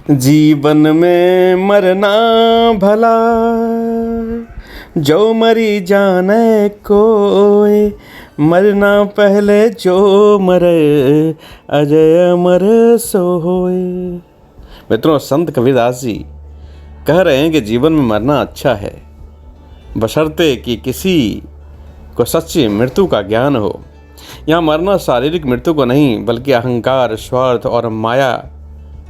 जीवन में मरना भला, जो मरी जाने कोई, मरना पहले जो मरे, अजय अमर सोए। मित्रों, संत कबीरदास जी कह रहे हैं कि जीवन में मरना अच्छा है, बशर्ते कि किसी को सच्ची मृत्यु का ज्ञान हो। यहाँ मरना शारीरिक मृत्यु को नहीं, बल्कि अहंकार, स्वार्थ और माया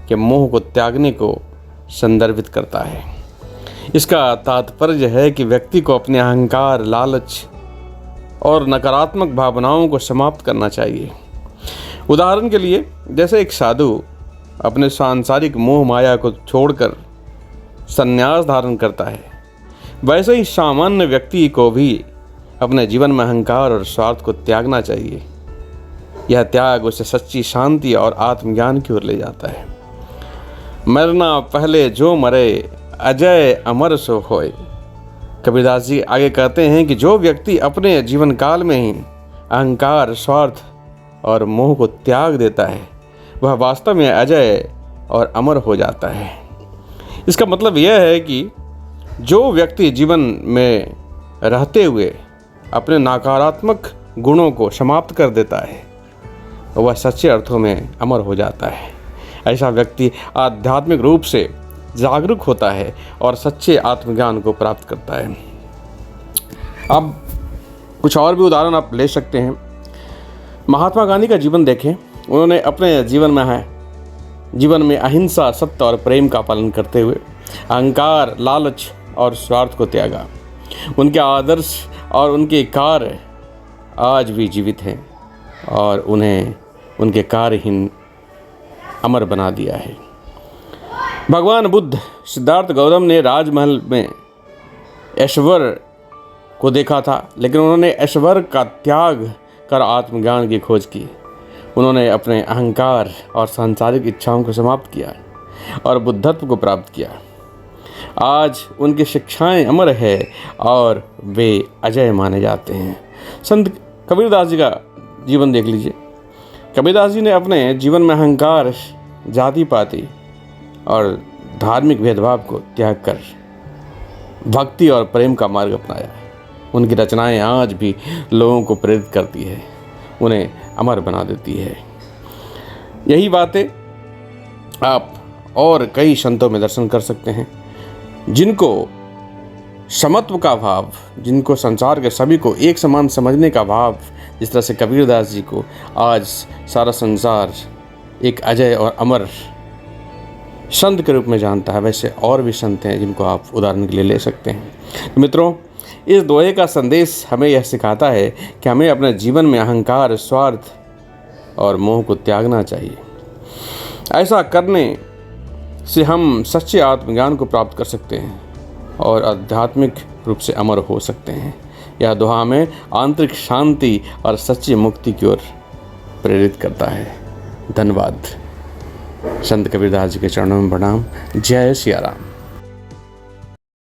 के मोह को त्यागने को संदर्भित करता है। इसका तात्पर्य है कि व्यक्ति को अपने अहंकार, लालच और नकारात्मक भावनाओं को समाप्त करना चाहिए। उदाहरण के लिए, जैसे एक साधु अपने सांसारिक मोह माया को छोड़कर संन्यास धारण करता है, वैसे ही सामान्य व्यक्ति को भी अपने जीवन में अहंकार और स्वार्थ को त्यागना चाहिए। यह त्याग उसे सच्ची शांति और आत्मज्ञान की ओर ले जाता है। मरना पहले जो मरे, अजय अमर सो होए। कबीरदास जी आगे कहते हैं कि जो व्यक्ति अपने जीवन काल में ही अहंकार, स्वार्थ और मोह को त्याग देता है, वह वास्तव में अजय और अमर हो जाता है। इसका मतलब यह है कि जो व्यक्ति जीवन में रहते हुए अपने नकारात्मक गुणों को समाप्त कर देता है, वह सच्चे अर्थों में अमर हो जाता है। ऐसा व्यक्ति आध्यात्मिक रूप से जागरूक होता है और सच्चे आत्मज्ञान को प्राप्त करता है। अब कुछ और भी उदाहरण आप ले सकते हैं। महात्मा गांधी का जीवन देखें। उन्होंने अपने जीवन में अहिंसा, सत्य और प्रेम का पालन करते हुए अहंकार, लालच और स्वार्थ को त्यागा। उनके आदर्श और उनके कार्य आज भी जीवित हैं और उन्हें उनके कार्य ही अमर बना दिया है। भगवान बुद्ध, सिद्धार्थ गौतम ने राजमहल में ऐश्वर्य को देखा था, लेकिन उन्होंने ऐश्वर्य का त्याग कर आत्मज्ञान की खोज की। उन्होंने अपने अहंकार और सांसारिक इच्छाओं को समाप्त किया और बुद्धत्व को प्राप्त किया। आज उनकी शिक्षाएं अमर है और वे अजय माने जाते हैं। संत कबीरदास जी का जीवन देख लीजिए। कबीरदास जी ने अपने जीवन में अहंकार, जाति पाति और धार्मिक भेदभाव को त्याग कर भक्ति और प्रेम का मार्ग अपनाया। उनकी रचनाएं आज भी लोगों को प्रेरित करती है, उन्हें अमर बना देती है। यही बातें आप और कई संतों में दर्शन कर सकते हैं, जिनको समत्व का भाव, जिनको संसार के सभी को एक समान समझने का भाव, जिस तरह से कबीरदास जी को आज सारा संसार एक अजय और अमर संत के रूप में जानता है, वैसे और भी संत हैं जिनको आप उदाहरण के लिए ले सकते हैं। तो मित्रों, इस दोहे का संदेश हमें यह सिखाता है कि हमें अपने जीवन में अहंकार, स्वार्थ और मोह को त्यागना चाहिए। ऐसा करने से हम सच्चे आत्मज्ञान को प्राप्त कर सकते हैं और आध्यात्मिक रूप से अमर हो सकते हैं। यह दोहा हमें आंतरिक शांति और सच्ची मुक्ति की ओर प्रेरित करता है। धन्यवाद। संत कबीरदास जी के चरणों में प्रणाम। जय सिया राम।